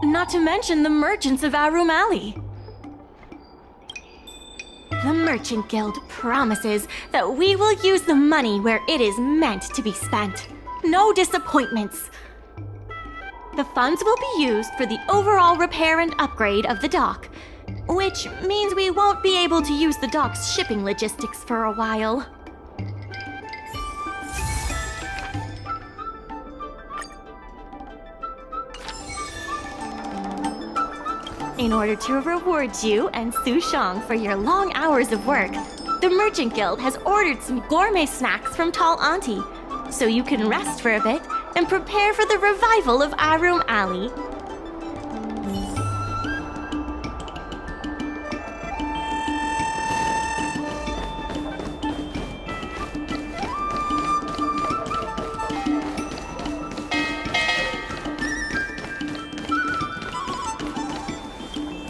Not to mention the merchants of Aurum Alley. The Merchant Guild promises that we will use the money where it is meant to be spent. No disappointments. The funds will be used for the overall repair and upgrade of the dock, which means we won't be able to use the dock's shipping logistics for a while. In order to reward you and Su Shang for your long hours of work, the Merchant Guild has ordered some gourmet snacks from Tall Auntie, so you can rest for a bit and prepare for the revival of Aurum Alley.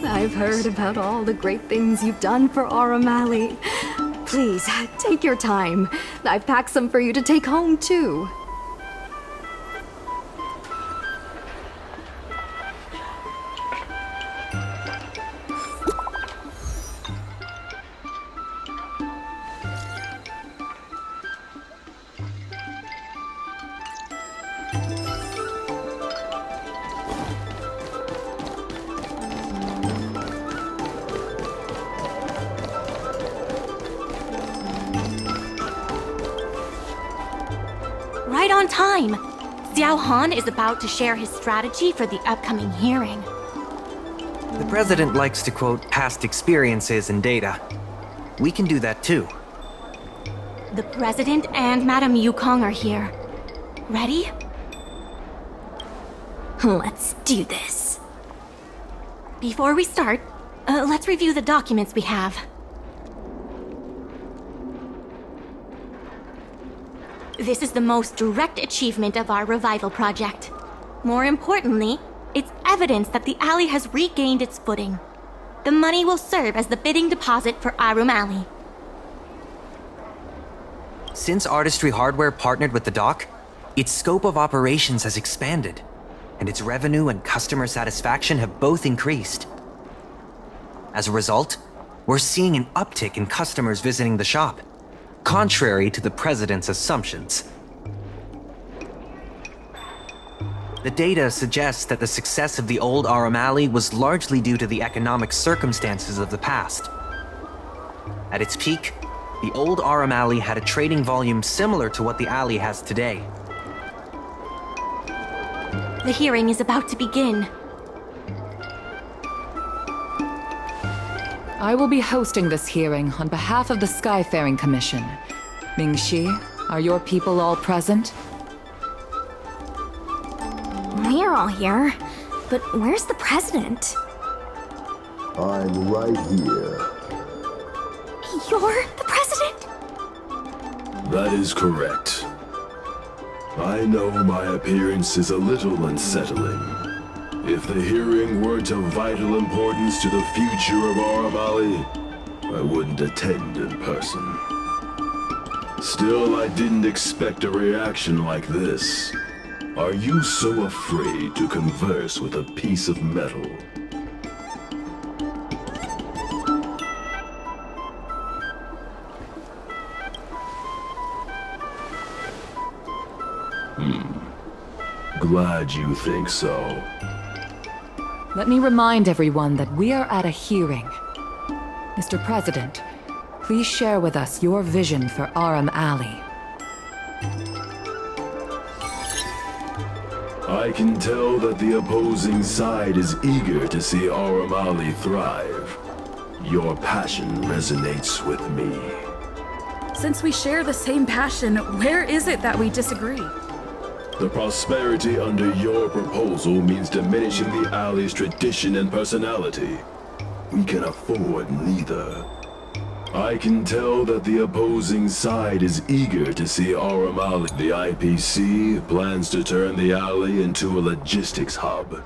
I've heard about all the great things you've done for Aurum Alley. Please, take your time. I've packed some for you to take home, too. Right on time! Xiao Han is about to share his strategy for the upcoming hearing. The president likes to quote past experiences and data. We can do that too. The president and Madame Yukong are here. Ready? Let's do this. Before we start, let's review the documents we have. This is the most direct achievement of our revival project. More importantly, it's evidence that the alley has regained its footing. The money will serve as the bidding deposit for Aurum Alley. Since Artistry Hardware partnered with the dock, its scope of operations has expanded, and its revenue and customer satisfaction have both increased. As a result, we're seeing an uptick in customers visiting the shop, contrary to the president's assumptions. The data suggests that the success of the old Aurum Alley was largely due to the economic circumstances of the past. At its peak, the old Aurum Alley had a trading volume similar to what the alley has today. The hearing is about to begin. I will be hosting this hearing on behalf of the Skyfaring Commission. Mingxi, are your people all present? We're all here, but where's the president? I'm right here. You're the president? That is correct. I know my appearance is a little unsettling. If the hearing weren't of vital importance to the future of Aurum Alley, I wouldn't attend in person. Still, I didn't expect a reaction like this. Are you so afraid to converse with a piece of metal? Glad you think so. Let me remind everyone that we are at a hearing. Mr. President, please share with us your vision for Aurum Alley. I can tell that the opposing side is eager to see Aurum Alley thrive. Your passion resonates with me. Since we share the same passion, where is it that we disagree? The prosperity under your proposal means diminishing the alley's tradition and personality. We can afford neither. I can tell that the opposing side is eager to see Aurum Alley. The IPC plans to turn the alley into a logistics hub.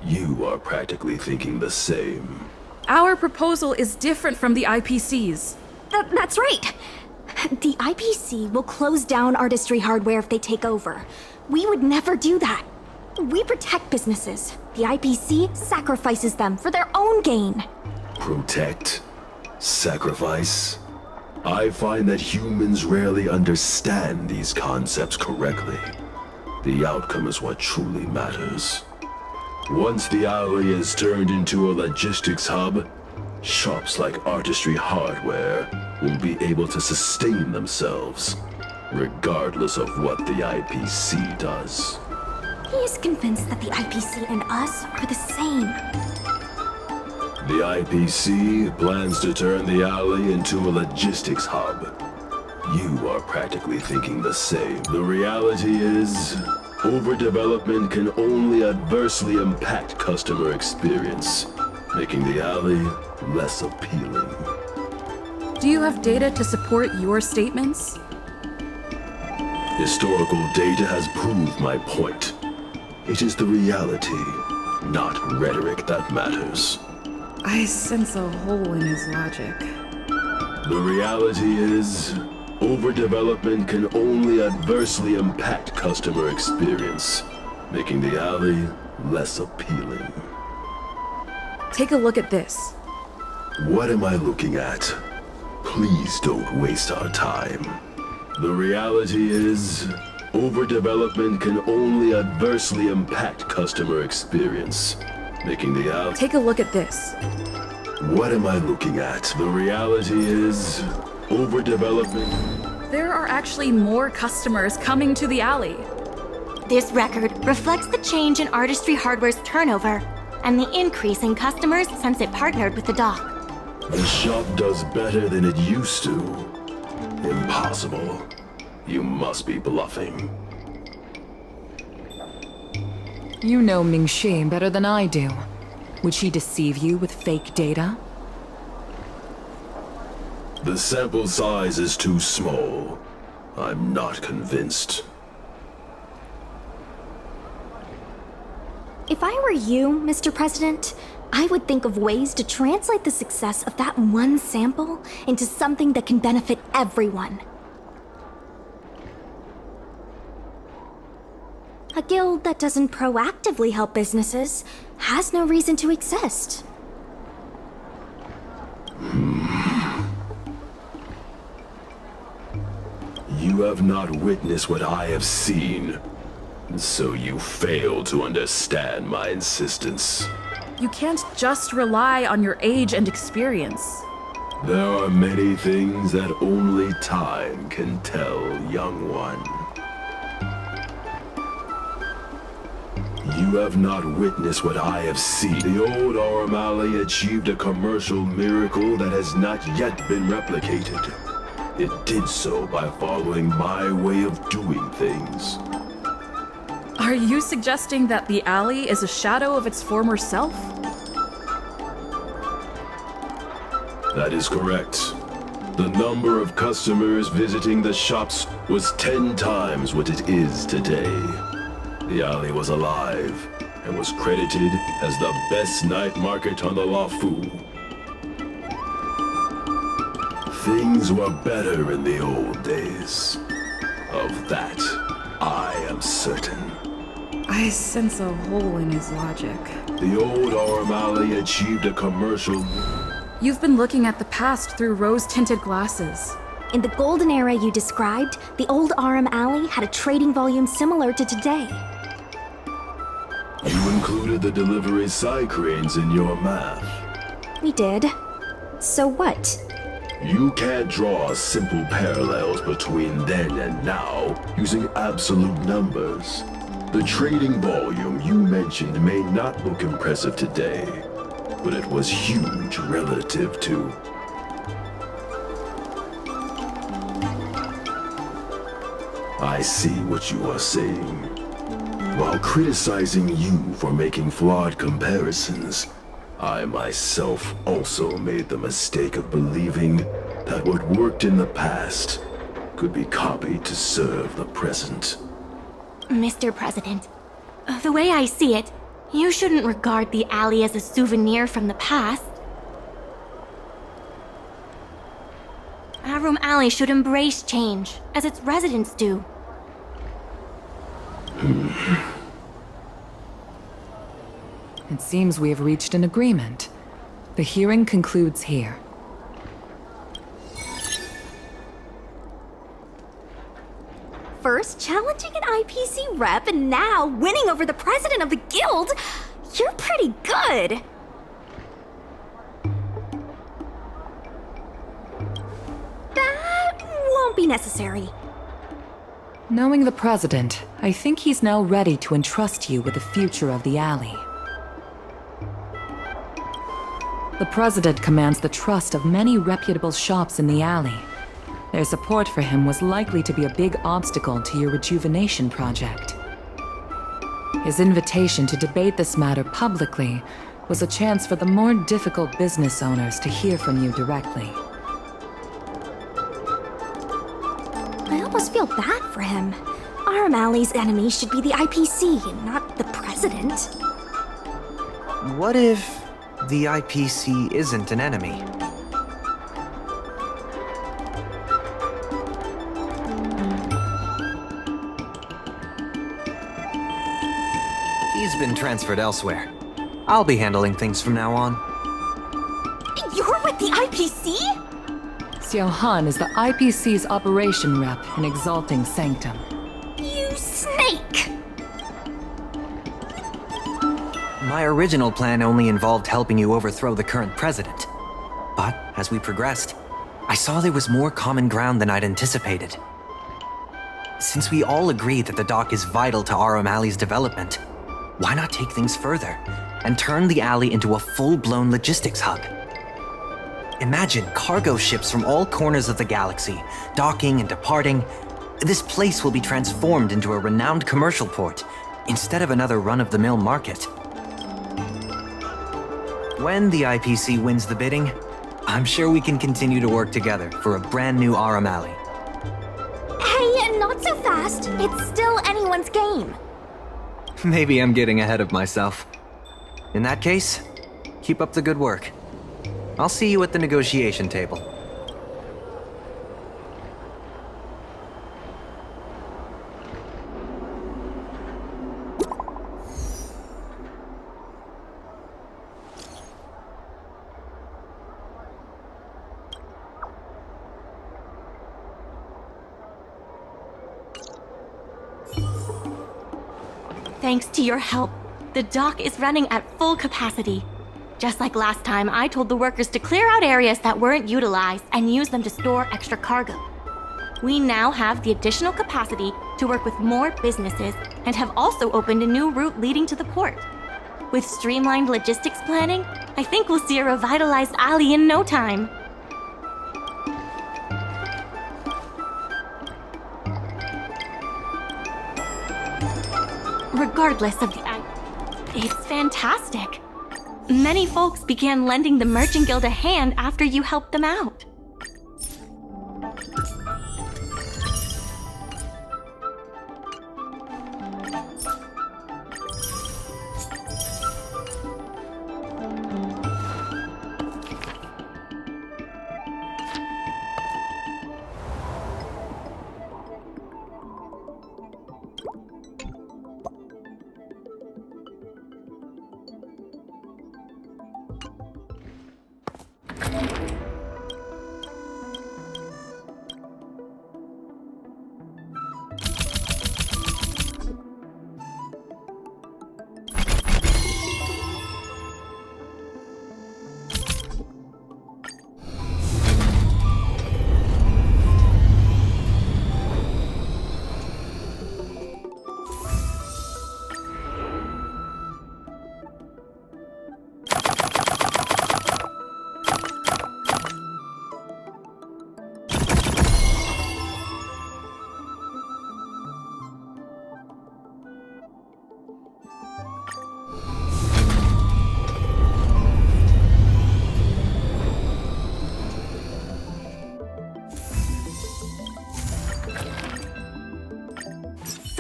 You are practically thinking the same. Our proposal is different from the IPC's. That's right. The IPC will close down Artistry Hardware if they take over. We would never do that. We protect businesses. The IPC sacrifices them for their own gain. Protect? Sacrifice? I find that humans rarely understand these concepts correctly. The outcome is what truly matters. Once the alley is turned into a logistics hub, shops like Artistry Hardware will be able to sustain themselves, regardless of what the IPC does. He is convinced that the IPC and us are the same. The IPC plans to turn the alley into a logistics hub. You are practically thinking the same. The reality is, overdevelopment can only adversely impact customer experience, making the alley less appealing. Do you have data to support your statements? Historical data has proved my point. It is the reality, not rhetoric, that matters. I sense a hole in his logic. The reality is, overdevelopment can only adversely impact customer experience, making the alley less appealing. Take a look at this. What am I looking at? Please don't waste our time. The reality is, overdevelopment can only adversely impact customer experience, making the alley... Take a look at this. What am I looking at? The reality is, overdevelopment... There are actually more customers coming to the alley. This record reflects the change in Artistry Hardware's turnover and the increase in customers since it partnered with the dock. The shop does better than it used to. Impossible. You must be bluffing. You know Ming-Shi better than I do. Would she deceive you with fake data? The sample size is too small. I'm not convinced. If I were you, Mr. President, I would think of ways to translate the success of that one sample into something that can benefit everyone. A guild that doesn't proactively help businesses has no reason to exist. You have not witnessed what I have seen, so you fail to understand my insistence. You can't just rely on your age and experience. There are many things that only time can tell, young one. You have not witnessed what I have seen. The old Aurum Alley achieved a commercial miracle that has not yet been replicated. It did so by following my way of doing things. Are you suggesting that the alley is a shadow of its former self? That is correct. The number of customers visiting the shops was 10 times what it is today. The alley was alive and was credited as the best night market on the Lafu. Things were better in the old days. Of that, I am certain. I sense a hole in his logic. The old Aurum Alley achieved a commercial... You've been looking at the past through rose-tinted glasses. In the golden era you described, the old Aurum Alley had a trading volume similar to today. You included the delivery side cranes in your math. We did. So what? You can't draw simple parallels between then and now using absolute numbers. The trading volume you mentioned may not look impressive today, but it was huge relative to... I see what you are saying. While criticizing you for making flawed comparisons, I myself also made the mistake of believing that what worked in the past could be copied to serve the present. Mr. President, the way I see it, you shouldn't regard the alley as a souvenir from the past. Aurum Alley should embrace change, as its residents do. It seems we have reached an agreement. The hearing concludes here. First challenging an IPC rep and now winning over the president of the guild? You're pretty good. That won't be necessary. Knowing the president, I think he's now ready to entrust you with the future of the alley. The president commands the trust of many reputable shops in the alley. Their support for him was likely to be a big obstacle to your rejuvenation project. His invitation to debate this matter publicly was a chance for the more difficult business owners to hear from you directly. I almost feel bad for him. Aurum Alley's enemy should be the IPC and not the president. What if the IPC isn't an enemy? He's been transferred elsewhere. I'll be handling things from now on. You're with the IPC? Xiao Han is the IPC's operation rep in Exalting Sanctum. You snake! My original plan only involved helping you overthrow the current president. But as we progressed, I saw there was more common ground than I'd anticipated. Since we all agree that the dock is vital to Aurum Alley's development, why not take things further and turn the alley into a full-blown logistics hub? Imagine cargo ships from all corners of the galaxy, docking and departing. This place will be transformed into a renowned commercial port, instead of another run-of-the-mill market. When the IPC wins the bidding, I'm sure we can continue to work together for a brand new Aurum Alley. Hey, not so fast. It's still anyone's game. Maybe I'm getting ahead of myself. In that case, keep up the good work. I'll see you at the negotiation table. Thanks to your help, the dock is running at full capacity. Just like last time, I told the workers to clear out areas that weren't utilized and use them to store extra cargo. We now have the additional capacity to work with more businesses and have also opened a new route leading to the port. With streamlined logistics planning, I think we'll see a revitalized alley in no time. Regardless of the it's fantastic. Many folks began lending the Merchant Guild a hand after you helped them out.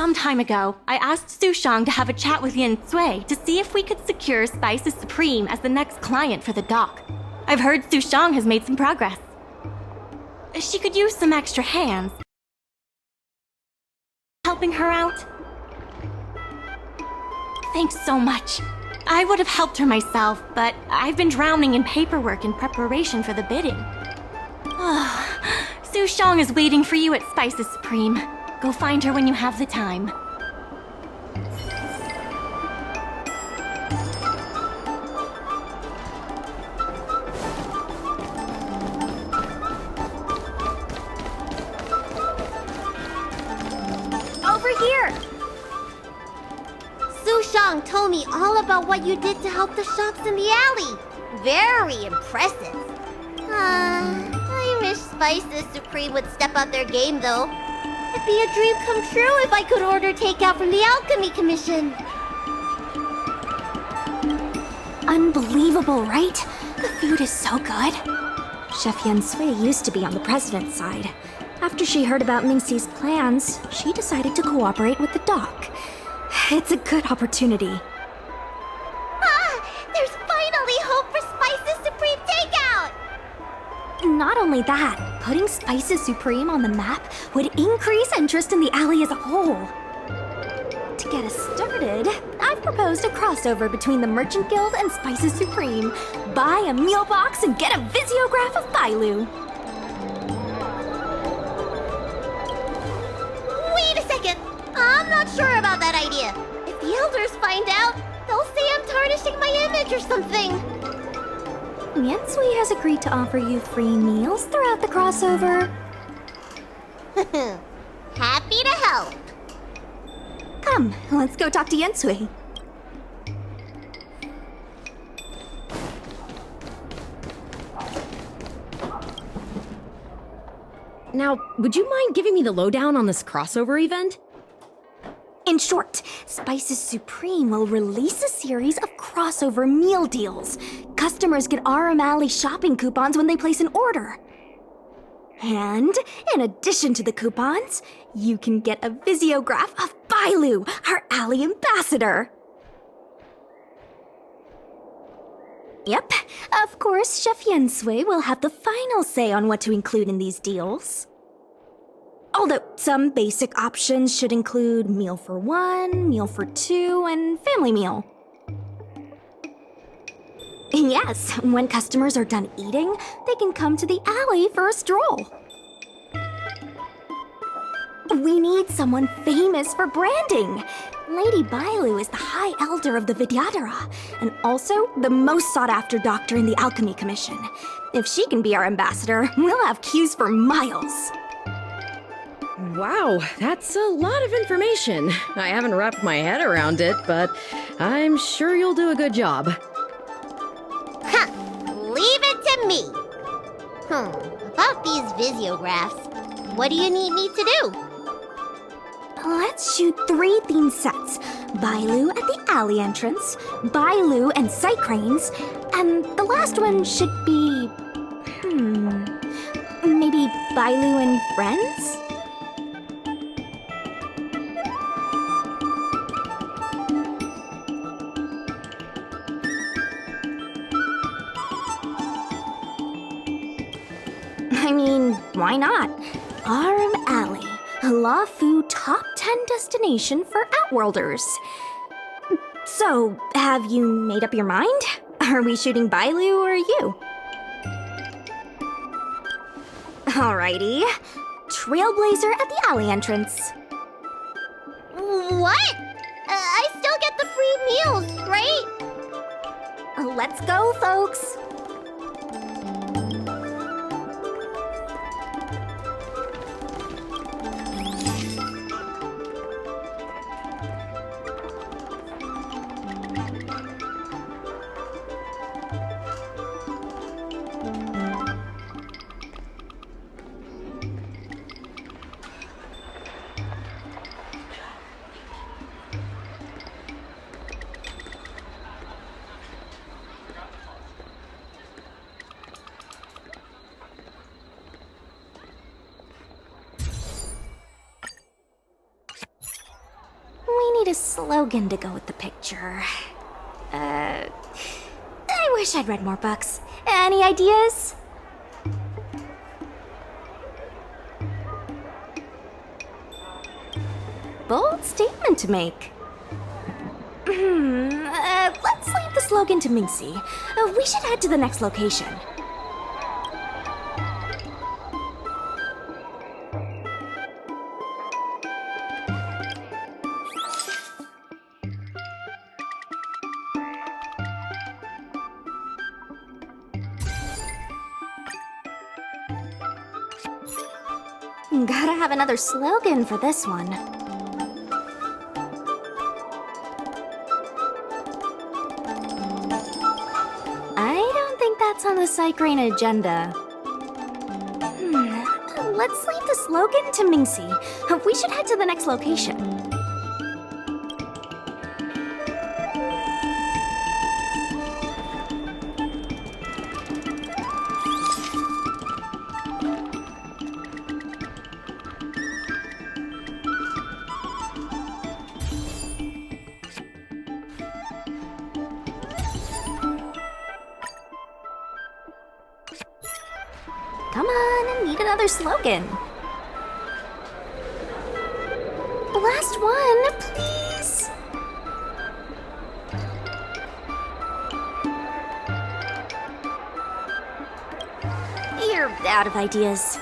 Some time ago, I asked Sushang to have a chat with Yin Sui to see if we could secure Spices Supreme as the next client for the dock. I've heard Sushang has made some progress. She could use some extra hands. Helping her out? Thanks so much. I would have helped her myself, but I've been drowning in paperwork in preparation for the bidding. Su Shang is waiting for you at Spices Supreme. Go find her when you have the time. Over here! Su Shang told me all about what you did to help the shops in the alley. Very impressive. I wish Spices Supreme would step up their game, though. It'd be a dream come true if I could order takeout from the Alchemy Commission. Unbelievable, right? The food is so good. Chef Yan Sui used to be on the president's side. After she heard about Mingxi's plans, she decided to cooperate with the doc. It's a good opportunity. There's finally hope for Spices Supreme takeout! Not only that, putting Spices Supreme on the map would increase interest in the alley as a whole. To get us started, I've proposed a crossover between the Merchant Guild and Spices Supreme. Buy a meal box and get a visiograph of Bailu. Wait a second! I'm not sure about that idea. If the elders find out, they'll say I'm tarnishing my image or something. Yan Sui has agreed to offer you free meals throughout the crossover. Happy to help. Come, let's go talk to Yan Sui. Now, would you mind giving me the lowdown on this crossover event? In short, Spices Supreme will release a series of crossover meal deals. Customers get Aurum Alley shopping coupons when they place an order. And in addition to the coupons, you can get a visiograph of Bailu, our alley ambassador. Yep, of course, Chef Yan Sui will have the final say on what to include in these deals. Although some basic options should include meal for one, meal for two, and family meal. Yes, when customers are done eating, they can come to the alley for a stroll. We need someone famous for branding. Lady Bailu is the High Elder of the Vidyadhara, and also the most sought-after doctor in the Alchemy Commission. If she can be our ambassador, we'll have queues for miles. Wow, that's a lot of information. I haven't wrapped my head around it, but I'm sure you'll do a good job. Leave it to me. About these visiographs, what do you need me to do? Let's shoot 3 theme sets. Bailu at the alley entrance, Bailu and sight cranes, and the last one should be... maybe Bailu and friends? I mean, why not? Aurum Alley, a La Fu top 10 destination for Outworlders. So, have you made up your mind? Are we shooting Bailu or you? Alrighty. Trailblazer at the alley entrance. What? I still get the free meals, right? Let's go, folks. We need a slogan to go with the picture. I wish I'd read more books. Any ideas? Bold statement to make. Let's slogan to Minxie. We should head to the next location. Gotta have another slogan for this one. I don't think that's on the Psygrain agenda. Let's leave the slogan to Minxie. We should head to the next location. Come on, I need another slogan. Last one, please. You're out of ideas.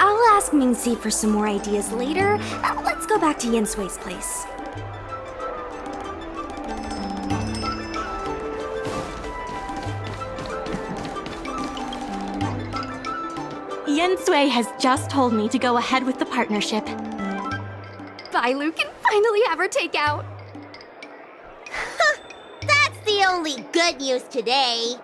I'll ask Mingxi for some more ideas later. Let's go back to Yin Sui's place. Yen Sui has just told me to go ahead with the partnership. Bailu can finally have her takeout. That's the only good news today.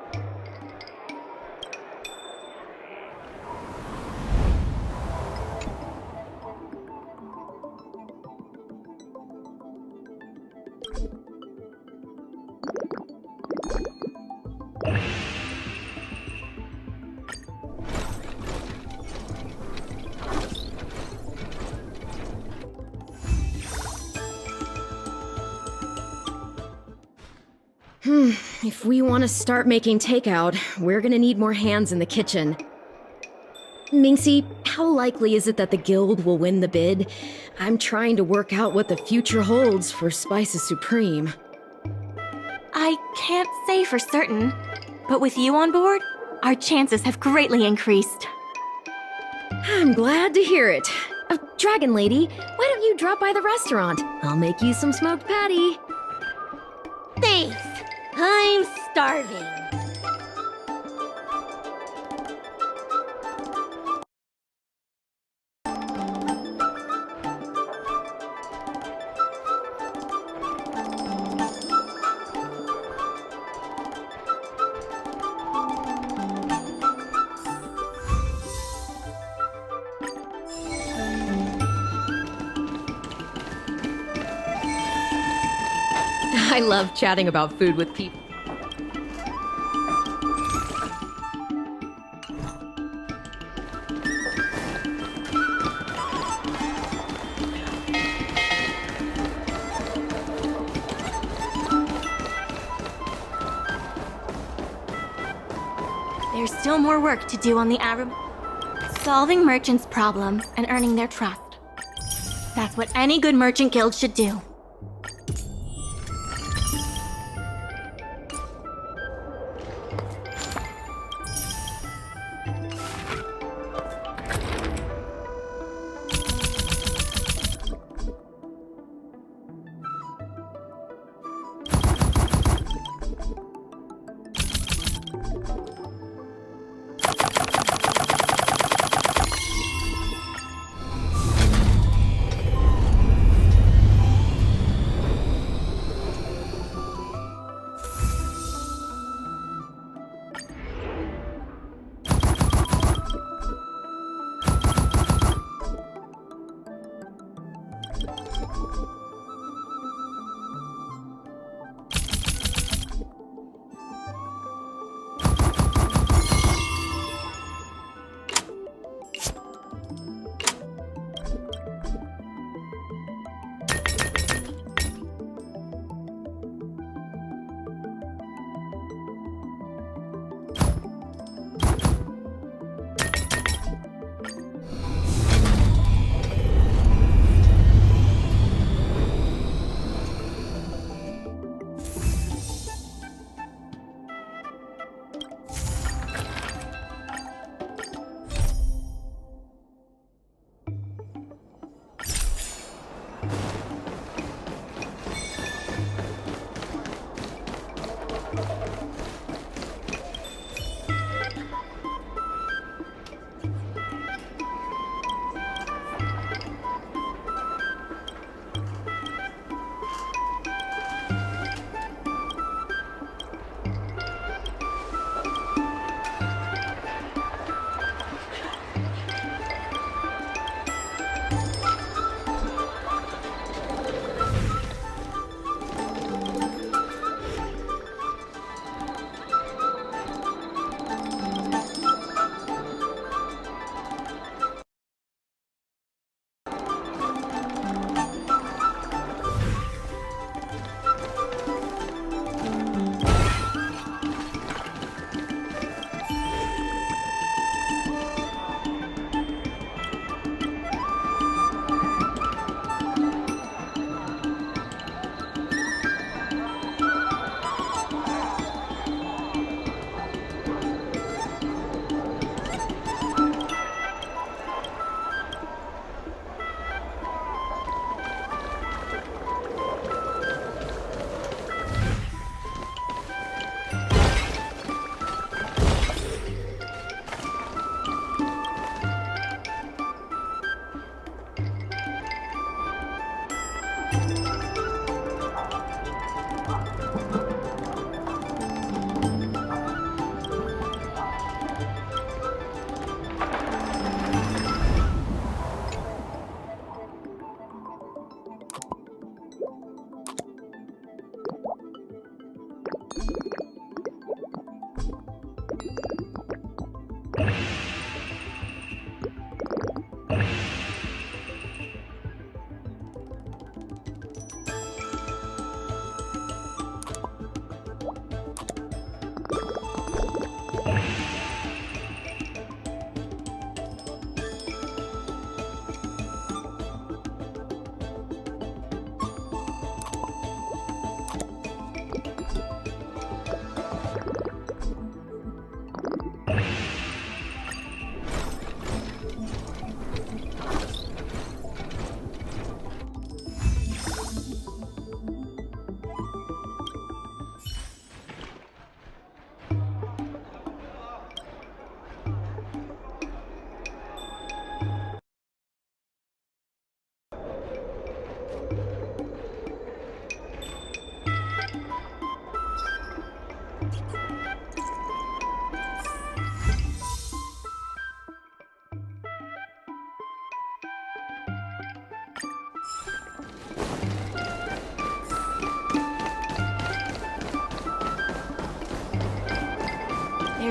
If we want to start making takeout, we're gonna need more hands in the kitchen. Minxie, how likely is it that the guild will win the bid? I'm trying to work out what the future holds for Spices Supreme. I can't say for certain, but with you on board, our chances have greatly increased. I'm glad to hear it. Dragon Lady, why don't you drop by the restaurant? I'll make you some smoked patty. Thanks. I'm starving. I love chatting about food with people. There's still more work to do on the Aurum. Solving merchants' problems and earning their trust. That's what any good merchant guild should do.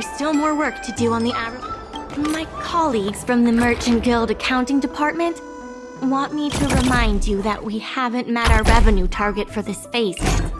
there's still more work to do on the Aurum. My colleagues from the Merchant Guild accounting department want me to remind you that we haven't met our revenue target for this phase yet.